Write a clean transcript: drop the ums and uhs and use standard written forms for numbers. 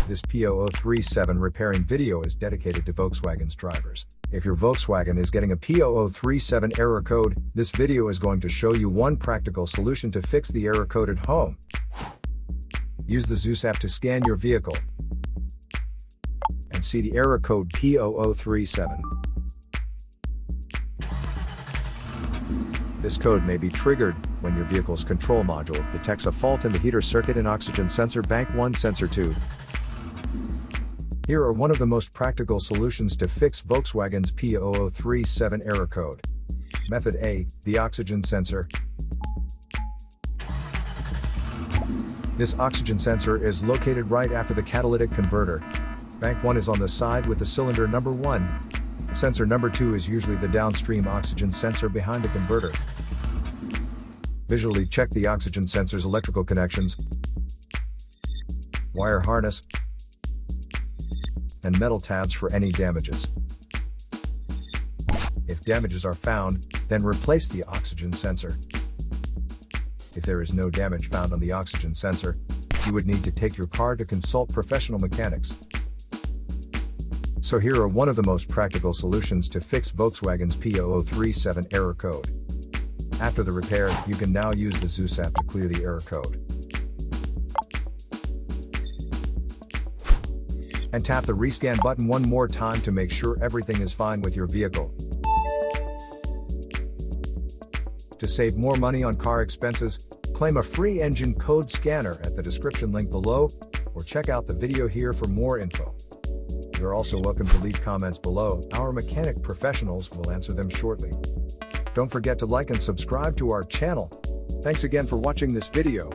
This P0037 repairing video is dedicated to Volkswagen's drivers. If your Volkswagen is getting a P0037 error code, this video is going to show you one practical solution to fix the error code at home. Use the Zeus app to scan your vehicle and see the error code P0037. This code may be triggered when your vehicle's control module detects a fault in the heater circuit and oxygen sensor bank 1 sensor 2. Here are one of the most practical solutions to fix Volkswagen's P0037 error code. Method A, the oxygen sensor. This oxygen sensor is located right after the catalytic converter. Bank 1 is on the side with the cylinder number 1. Sensor number 2 is usually the downstream oxygen sensor behind the converter. Visually check the oxygen sensor's electrical connections, wire harness, and metal tabs for any damages. If damages are found, then replace the oxygen sensor. If there is no damage found on the oxygen sensor, you would need to take your car to consult professional mechanics. So here are one of the most practical solutions to fix Volkswagen's P0037 error code. After the repair, you can now use the Zeus app to clear the error code. And tap the rescan button one more time to make sure everything is fine with your vehicle. To save more money on car expenses, claim a free engine code scanner at the description link below, or check out the video here for more info. You're also welcome to leave comments below. Our mechanic professionals will answer them shortly. Don't forget to like and subscribe to our channel. Thanks again for watching this video.